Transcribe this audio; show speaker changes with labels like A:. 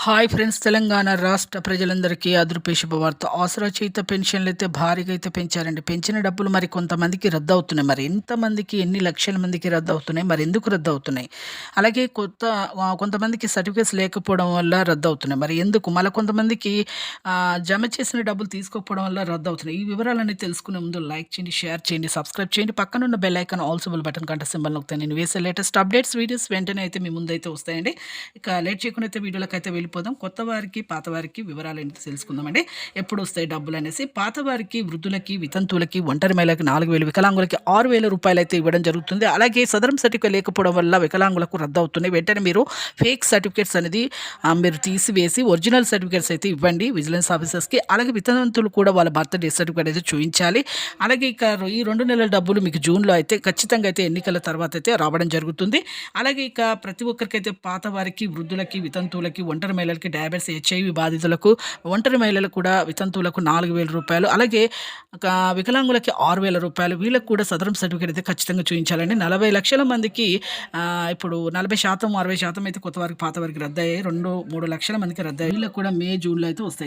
A: Hi friends, Telangana రాష్ట్ర ప్రజలందరికీ అదృపే శుభవార్త. ఆసరా చేయుత పెన్షన్లు అయితే భారీగా అయితే పెంచారండి. పెంచిన డబ్బులు మరి కొంతమందికి రద్దు అవుతున్నాయి. మరి ఎంతమందికి, ఎన్ని లక్షల మందికి రద్దు అవుతున్నాయి, మరి ఎందుకు రద్దు అవుతున్నాయి? అలాగే కొంతమందికి సర్టిఫికేట్స్ లేకపోవడం వల్ల రద్దు అవుతున్నాయి. మరి ఎందుకు? మళ్ళీ కొంతమందికి జమ చేసిన డబ్బులు తీసుకోకపోవడం వల్ల రద్దు అవుతున్నాయి. ఈ వివరాలన్నీ తెలుసుకునే ముందు లైక్ చేయండి, షేర్ చేయండి, సబ్స్క్రైబ్ చేయండి. పక్కనున్న bell icon all symbol button గంట సింబల్ నొక్కితే నేను వేసే లేటెస్ట్ అప్డేట్స్ వీడియోస్ వెంటనే అయితే మీ ముందైతే వస్తాయండి. ఇక లేట్ చేయకుండా అయితే వీడియోలోకి అయితే వెళ్ళిపోదాం. కొత్త వారికి, పాత వారికి వివరాలు ఏంటి తెలుసుకుందామండి. ఎప్పుడు వస్తాయి డబ్బులు అనేసి. పాత వారికి, వృద్ధులకి, వితంతువులకి, ఒంటరి మహిళకి 4,000, వికలాంగులకి 6,000 రూపాయలు అయితే ఇవ్వడం జరుగుతుంది. అలాగే సదరం సర్టిఫికేట్ లేకపోవడం వల్ల వికలాంగులకు రద్దు అవుతున్నాయి. వెంటనే మీరు ఫేక్ సర్టిఫికేట్స్ అనేది మీరు తీసివేసి ఒరిజినల్ సర్టిఫికేట్స్ అయితే ఇవ్వండి విజిలెన్స్ ఆఫీసర్స్కి. అలాగే వితంతువులు కూడా వాళ్ళ బర్త్డే సర్టిఫికేట్ అయితే చూపించాలి. అలాగే ఇక ఈ 2 నెలల డబ్బులు మీకు జూన్లో అయితే ఖచ్చితంగా అయితే ఎన్నికల తర్వాత అయితే రావడం జరుగుతుంది. అలాగే ఇక ప్రతి ఒక్కరికైతే పాత వారికి, వృద్ధులకి, వితంతువులకి, ఒంటరి మహిళలకి, డయాబెటిస్, హెచ్ఐవి బాధితులకు, ఒంటరి మహిళలకు కూడా, వితంతువులకు 4,000 రూపాయలు, అలాగే వికలాంగులకి 6,000 రూపాయలు. వీళ్ళకి కూడా సదరం సర్టిఫికేట్ అయితే ఖచ్చితంగా చూపించాలండి. 40 లక్షల మందికి ఇప్పుడు 40%, 60% అయితే కొత్త వారికి, పాత వారికి రద్దయ్యాయి. 2-3 లక్షల మందికి రద్దయ్యాయి. వీళ్ళకి కూడా మే, జూన్లో అయితే వస్తాయి.